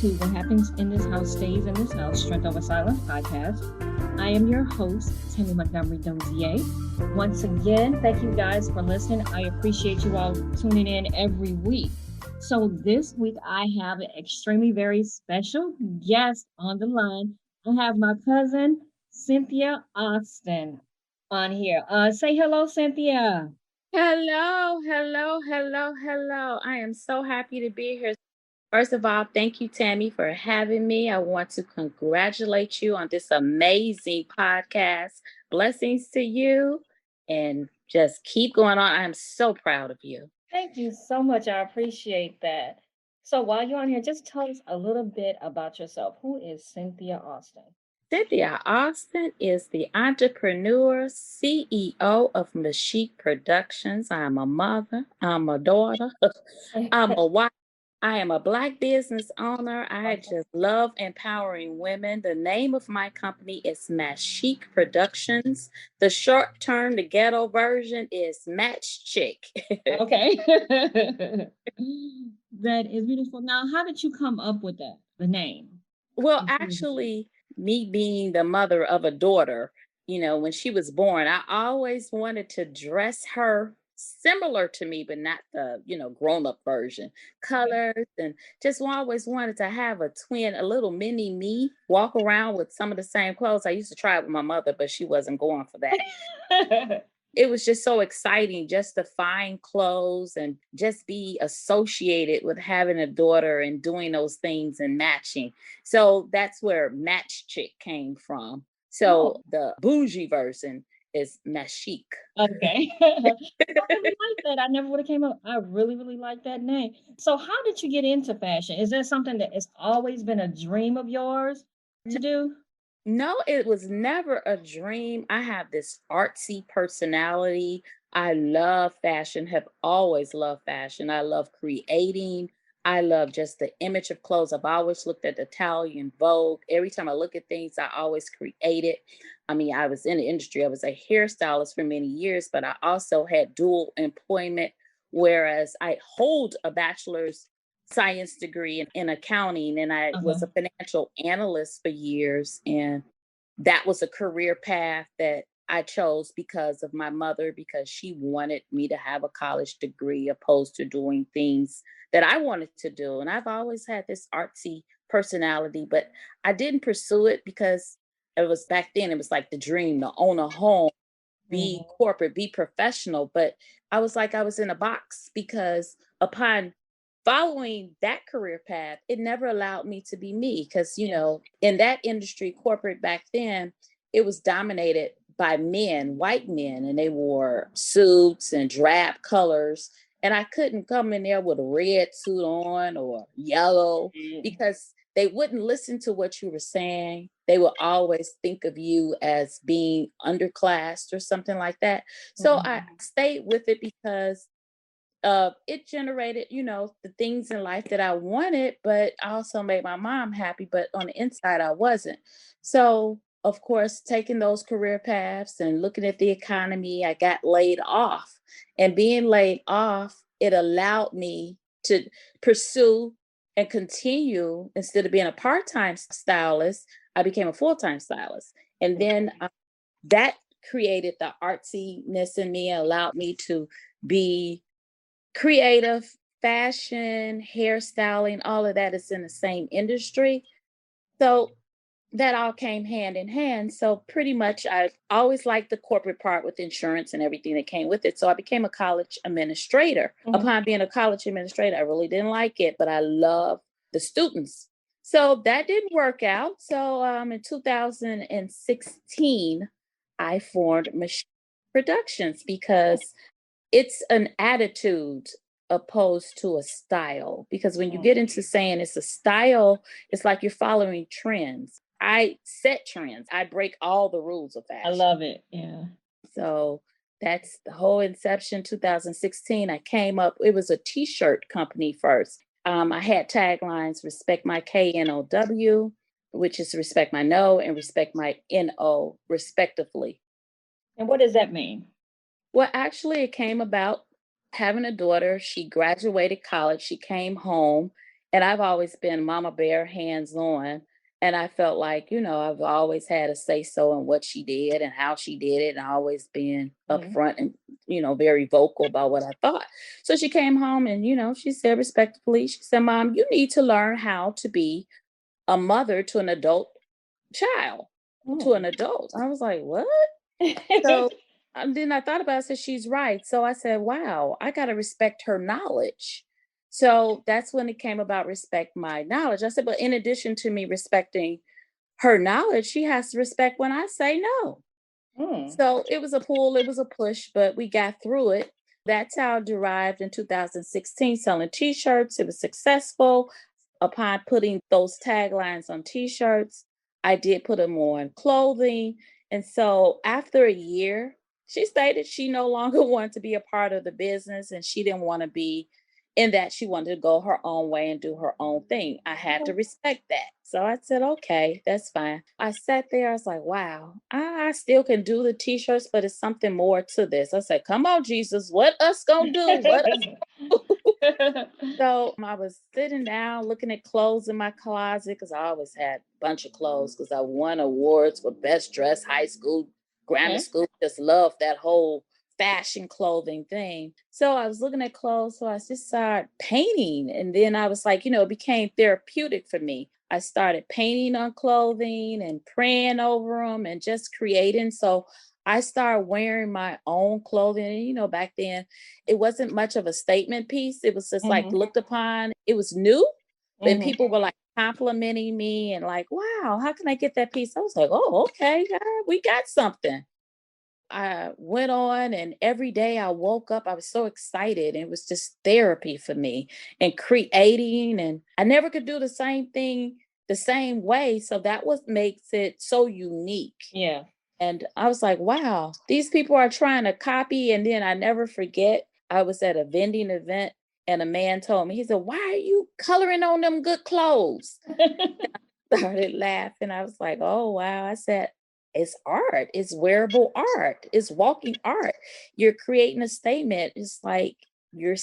to What Happens in This House Stays in This House, Strength Over Silence podcast. I am your host, Tammy Montgomery Dozier. Once again, thank you guys for listening. I appreciate you all tuning in every week. So this week, I have an extremely very special guest on the line. I have my cousin, Cynthia Austin, on here. Say hello, Cynthia. Hello, hello, hello, hello. I am so happy to be here. First of all, thank you, Tammy, for having me. I want to congratulate you on this amazing podcast. Blessings to you and just keep going on. I am so proud of you. Thank you so much. I appreciate that. So while you're on here, just tell us a little bit about yourself. Who is Cynthia Austin? Cynthia Austin is the entrepreneur, CEO of Mashique Productions. I'm a mother, I'm a daughter, I'm a wife. I am a Black business owner. I just love empowering women. The name of my company is Mashique Productions. The short term, the ghetto version is Match Chick. Okay. That is beautiful. Now, how did you come up with that, the name? Well, actually, me being the mother of a daughter, when she was born, I always wanted to dress her similar to me, but not the, grown up version. Colors and just always wanted to have a twin, a little mini me, walk around with some of the same clothes. I used to try it with my mother, but she wasn't going for that. It was just so exciting just to find clothes and just be associated with having a daughter and doing those things and matching. So that's where Match Chick came from. So the bougie version is Mashique. Okay. I really like that. I never would have came up. I really, really like that name. So how did you get into fashion? Is that something that has always been a dream of yours to do? No, it was never a dream. I have this artsy personality. I love fashion, have always loved fashion. I love creating. I love just the image of clothes. I've always looked at Italian Vogue. Every time I look at things, I always create it. I mean, I was in the industry. I was a hairstylist for many years, but I also had dual employment, whereas I hold a bachelor's science degree in accounting, and I was a financial analyst for years. And that was a career path that I chose because of my mother, because she wanted me to have a college degree opposed to doing things that I wanted to do. And I've always had this artsy personality, but I didn't pursue it because it was back then, it was like the dream to own a home, be corporate, be professional. But I was like, I was in a box because upon following that career path, it never allowed me to be me. Because, in that industry, corporate back then, it was dominated by men, white men, and they wore suits and drab colors. And I couldn't come in there with a red suit on or yellow because they wouldn't listen to what you were saying. They would always think of you as being underclassed or something like that. So I stayed with it because it generated, the things in life that I wanted, but I also made my mom happy. But on the inside, I wasn't. So, of course, taking those career paths and looking at the economy, I got laid off. And being laid off, it allowed me to pursue and continue. Instead of being a part-time stylist, I became a full-time stylist. And then that created the artsiness in me, allowed me to be creative. Fashion, hairstyling, all of that is in the same industry. So that all came hand in hand. So pretty much I always liked the corporate part with insurance and everything that came with it. So I became a college administrator. Upon being a college administrator, I really didn't like it, but I love the students. So that didn't work out. So in 2016, I formed Mashique Productions because it's an attitude opposed to a style. Because when you get into saying it's a style, it's like you're following trends. I set trends. I break all the rules of fashion. I love it. Yeah. So that's the whole inception. 2016, I came up, it was a t-shirt company first. I had taglines, respect my KNOW, which is respect my no, and respect my NO, respectively. And what does that mean? Well, actually, it came about having a daughter. She graduated college. She came home And I've always been mama bear, hands on. And I felt like, I've always had a say so in what she did and how she did it. And I always been Mhm. upfront and, very vocal about what I thought. So she came home and, she said respectfully, she said, Mom, you need to learn how to be a mother to an adult child, to an Mm. adult. I was like, what? So then I thought about it, I said, she's right. So I said, wow, I got to respect her knowledge. So that's when it came about respect my knowledge. I said, but in addition to me respecting her knowledge, she has to respect when I say no. Mm. So it was a pull, it was a push, but we got through it. That's how I derived in 2016 selling t shirts. It was successful. Upon putting those taglines on t shirts, I did put them on clothing. And so after a year, she stated she no longer wanted to be a part of the business and she didn't want to be in that. She wanted to go her own way and do her own thing. I had to respect that. So I said, okay, that's fine. I sat there, I was like, wow, I still can do the t-shirts, but it's something more to this. I said, come on, Jesus, what us gonna do? What us so I was sitting down looking at clothes in my closet because I always had a bunch of clothes because I won awards for best dress, high school, grammar Okay. school. Just loved that whole fashion clothing thing. So I was looking at clothes. So I just started painting. And then I was like, it became therapeutic for me. I started painting on clothing and praying over them and just creating. So I started wearing my own clothing. And, back then it wasn't much of a statement piece. It was just like Mhm. looked upon. It was new. Then Mhm. people were like complimenting me and like, wow, how can I get that piece? I was like, oh, okay, we got something. I went on and every day I woke up, I was so excited. It was just therapy for me and creating. And I never could do the same thing the same way. So that what makes it so unique. Yeah. And I was like, wow, these people are trying to copy. And then I never forget, I was at a vending event and a man told me, he said, why are you coloring on them good clothes? Started laughing. I was like, oh, wow. I said, it's art. It's wearable art. It's walking art. You're creating a statement. It's like you're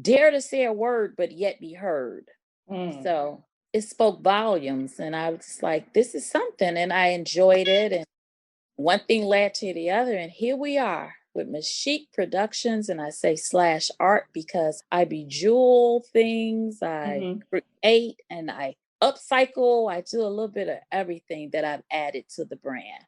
dare to say a word, but yet be heard. Mm. So it spoke volumes. And I was just like, this is something. And I enjoyed it. And one thing led to the other, and here we are with Mashique Productions, and I say slash art because I bejewel things, I Mhm. create, and I upcycle. I do a little bit of everything that I've added to the brand.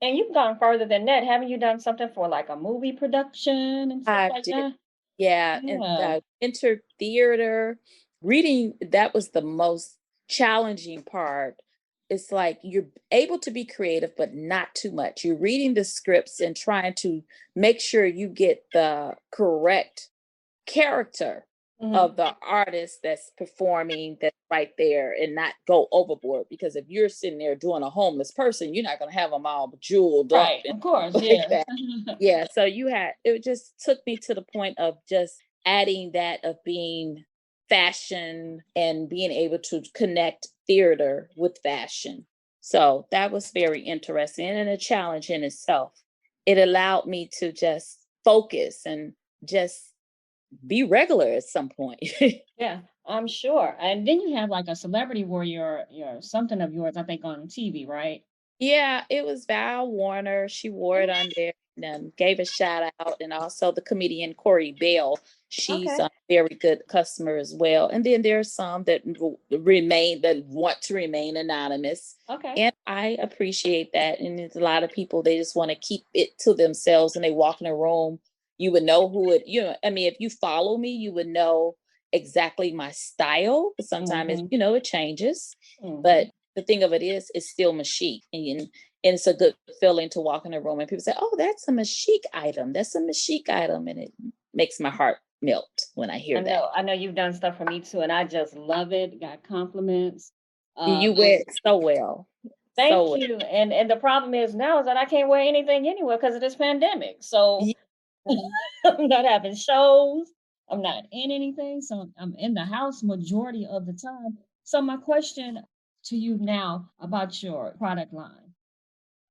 And you've gone further than that. Haven't you done something for like a movie production and stuff I like did, that? yeah, and Yeah. entered theater. Reading, that was the most challenging part. It's like you're able to be creative, but not too much. You're reading the scripts and trying to make sure you get the correct character Mhm. of the artist that's performing that's right there and not go overboard. Because if you're sitting there doing a homeless person, you're not going to have them all jeweled up Right. and Of course. like Yeah. that. Yeah, so it just took me to the point of just adding that of being fashion and being able to connect theater with fashion. So that was very interesting and a challenge in itself. It allowed me to just focus and just be regular at some point. Yeah, I'm sure. And then you have like a celebrity where you're something of yours, I think, on TV, right? Yeah, it was Val Warner. She wore it on there and gave a shout out. And also the comedian Corey Bell. She's Okay. a very good customer as well. And then there are some that that want to remain anonymous. Okay. And I appreciate that. And there's a lot of people, they just want to keep it to themselves and they walk in a room. You would know who it, I mean, if you follow me, you would know exactly my style. But sometimes Mhm. it changes. But Mhm. the thing of it is, it's still Mashique. And it's a good feeling to walk in a room and people say, oh, that's a Mashique item. That's a Mashique item. And it makes my heart melt when I hear that. I know you've done stuff for me too, and I just love it. Got compliments. You I wear it so well. So thank well. you. And the problem is now is that I can't wear anything anywhere because of this pandemic. So Yeah. I'm not having shows. I'm not in anything. So I'm in the house majority of the time. So my question to you now about your product line.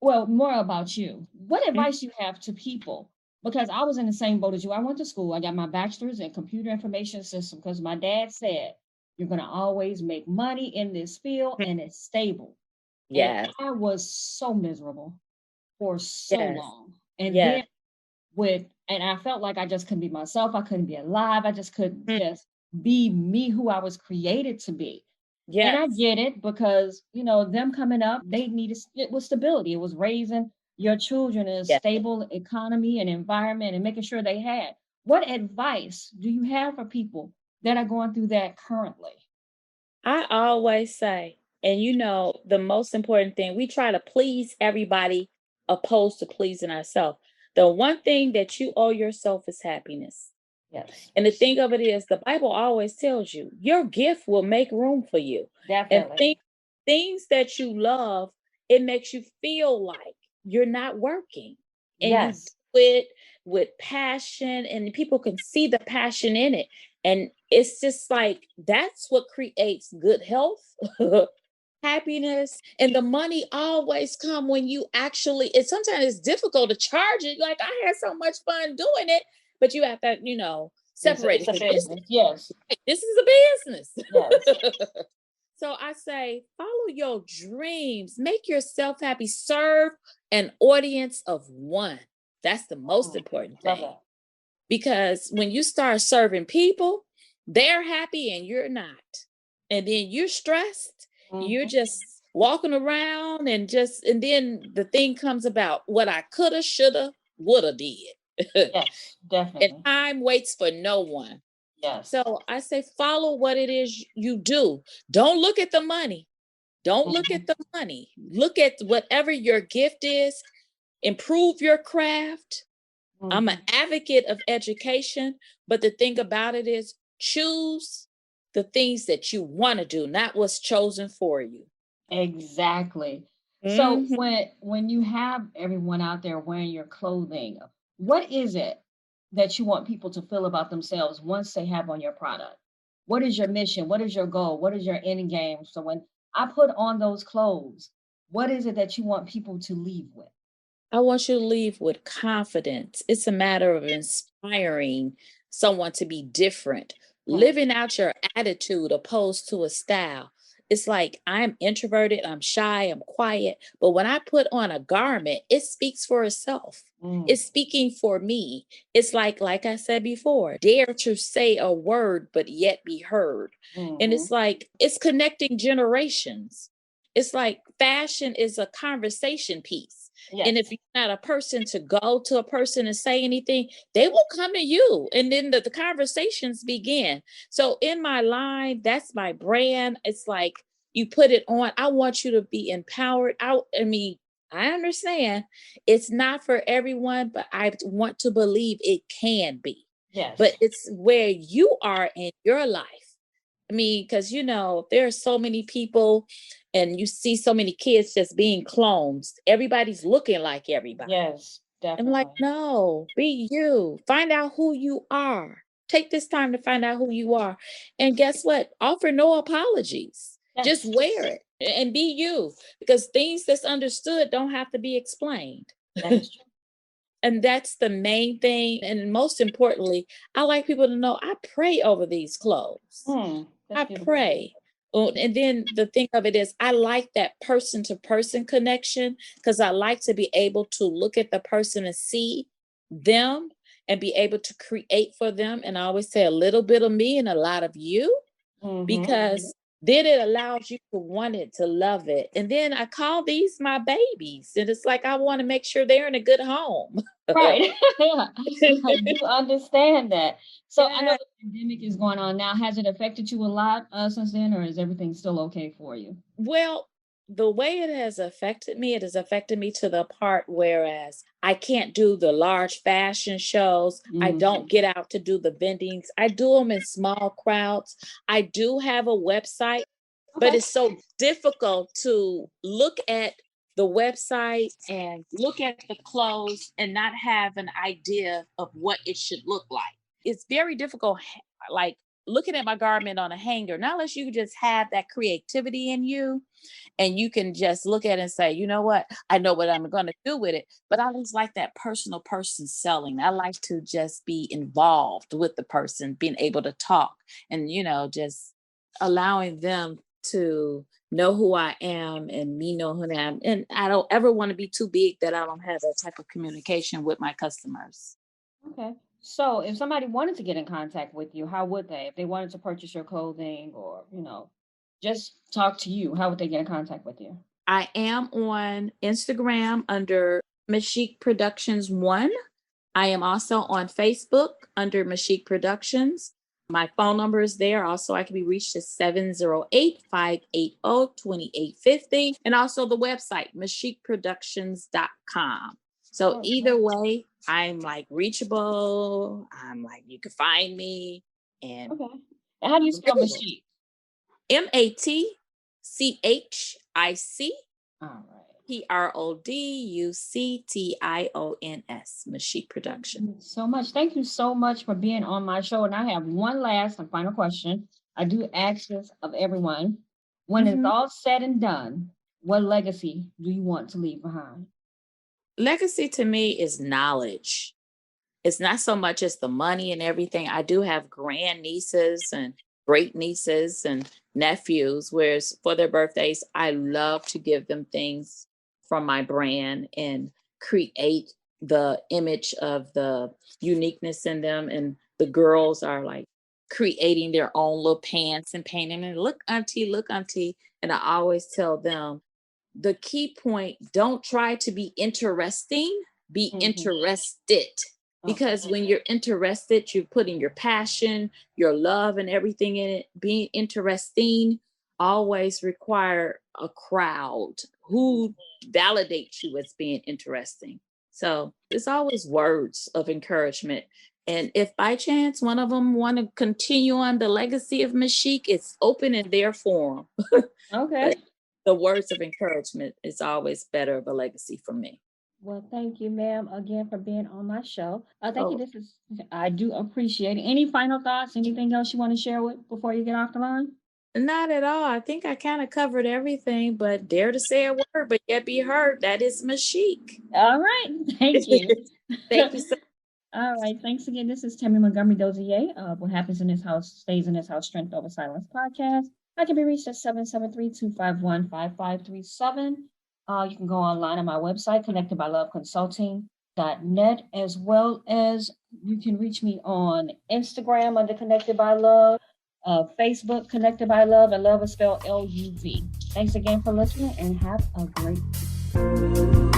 Well, more about you. What Mm. advice you have to people? Because I was in the same boat as you. I went to school. I got my bachelor's in computer information system because my dad said You're going to always make money in this field and it's stable. And Yes. I was so miserable for so Yes. long. And Yes. then and I felt like I just couldn't be myself. I couldn't be alive. I just couldn't Mm. just be me who I was created to be. And I Yes. get it because, them coming up, they needed it was stability. It was raising your children in a Yes. stable economy and environment and making sure they had. What advice do you have for people that are going through that currently? I always say, and the most important thing, we try to please everybody opposed to pleasing ourselves. The one thing that you owe yourself is happiness. Yes, And the thing of it is, the Bible always tells you your gift will make room for you. And definitely. things that you love, it makes you feel like you're not working. And you do Yes, it with passion, and people can see the passion in it. And it's just like that's what creates good health. Happiness and the money always come when you actually sometimes it's difficult to charge it. Like I had so much fun doing it, but you have to, separate it's it a because this, business. Yes, this is a yes. business. So I say, follow your dreams, make yourself happy, serve an audience of one. That's the most Mm, important love thing. that. Because when you start serving people, they're happy and you're not. And then you're stressed. You're Mhm. just walking around and then the thing comes about what I coulda, shoulda, woulda did. Yes, And definitely. time waits for no one. Yes. So I say, follow what it is you do. Don't look at the money. Don't look at Mhm, the money. Look at whatever your gift is. Improve your craft. I'm an mhm. advocate of education, but the thing about it is choose the things that you want to do, not what's chosen for you. Exactly. So Mhm. when you have everyone out there wearing your clothing, what is it that you want people to feel about themselves once they have on your product? What is your mission? What is your goal? What is your end game? So when I put on those clothes, what is it that you want people to leave with? I want you to leave with confidence. It's a matter of inspiring someone to be different, Hmm. living out your attitude opposed to a style. It's like I'm introverted, I'm shy, I'm quiet, but when I put on a garment, it speaks for itself. Mm, It's speaking for me. It's like I said before, dare to say a word but yet be heard. And mhm. it's like it's connecting generations. It's like fashion is a conversation piece, and Yes. if you're not a person to go to a person and say anything, they will come to you. And then the conversations begin. So in my line, that's my brand. It's like you put it on. I want you to be empowered. I mean, I understand it's not for everyone, but I want to believe it can be. But Yes. it's where you are in your life. I mean, because there are so many people and you see so many kids just being clones. Everybody's looking like everybody. Yes, I'm like, definitely. no, be you. Find out who you are. Take this time to find out who you are. And guess what? Offer no apologies. Just Yes, wear it and be you because things that's understood don't have to be explained. that is true. And that's the main thing. And most importantly, I like people to know I pray over these clothes. That's I beautiful. pray. Oh, and then the thing of it is, I like that person to person connection because I like to be able to look at the person and see them and be able to create for them. And I always say a little bit of me and a lot of you Mhm. because then it allows you to want it, to love it. And then I call these my babies. And it's like I want to make sure they're in a good home. Right. I do understand that. So I know Yeah. the pandemic is going on now. Has it affected you a lot since then, or is everything still okay for you? Well, the way it has affected me, it has affected me to the part whereas I can't do the large fashion shows. I don't Mhm. get out to do the vendings. I do them in small crowds. I do have a website, but Okay. it's so difficult to look at the website and look at the clothes and not have an idea of what it should look like. It's very difficult, like looking at my garment on a hanger, not unless you just have that creativity in you and you can just look at it and say, you know what, I know what I'm going to do with it. But I always like that personal person selling. I like to just be involved with the person, being able to talk and, just allowing them to know who I am and me know who I am. And I don't ever want to be too big that I don't have that type of communication with my customers. Okay. So if somebody wanted to get in contact with you, how would they? If they wanted to purchase your clothing or, just talk to you, how would they get in contact with you? I am on Instagram under Mashik Productions 1. I am also on Facebook under Mashik Productions. My phone number is there. Also, I can be reached at 708-580-2850. And also the website, mashikproductions.com. So Oh, either way, I'm like reachable. I'm like, you can find me. And okay. And how do you spell Mashiq? MATCHIC All right. PRODUCTIONS, Mashik Thank you Production. so much. Thank you so much for being on my show. And I have one last and final question. I do ask this of everyone. When it's Mhm. all said and done, what legacy do you want to leave behind? Legacy to me is knowledge. It's not so much as the money and everything. I do have grand nieces and great nieces and nephews, whereas for their birthdays, I love to give them things from my brand and create the image of the uniqueness in them. And the girls are like creating their own little pants and painting and look, auntie, look, auntie. And I always tell them the key point, don't try to be interesting, be Mhm. interested. Okay. Because when you're interested, you're putting your passion, your love, and everything in it. Being interesting always require a crowd who validates you as being interesting. So it's always words of encouragement. And if by chance one of them want to continue on the legacy of Mashik, it's open in their form. Okay. But the words of encouragement is always better of a legacy for me. Well, thank you, ma'am, again for being on my show. Thank you. Oh, I do appreciate it. Any final thoughts? Anything else you want to share with before you get off the line? not at all. I think I kind of covered everything, but dare to say a word, but yet be heard. That is Mashik. All right. Thank you. Thank you so All right. Thanks again. This is Tammy Montgomery Dozier. What happens in this house stays in this house. Strength over silence podcast. I can be reached at 773-251-5537. You can go online on my website, connectedbyloveconsulting.net, as well as you can reach me on Instagram under Connected by Love, Facebook Connected by Love, and love is spelled LUV. Thanks again for listening and have a great day.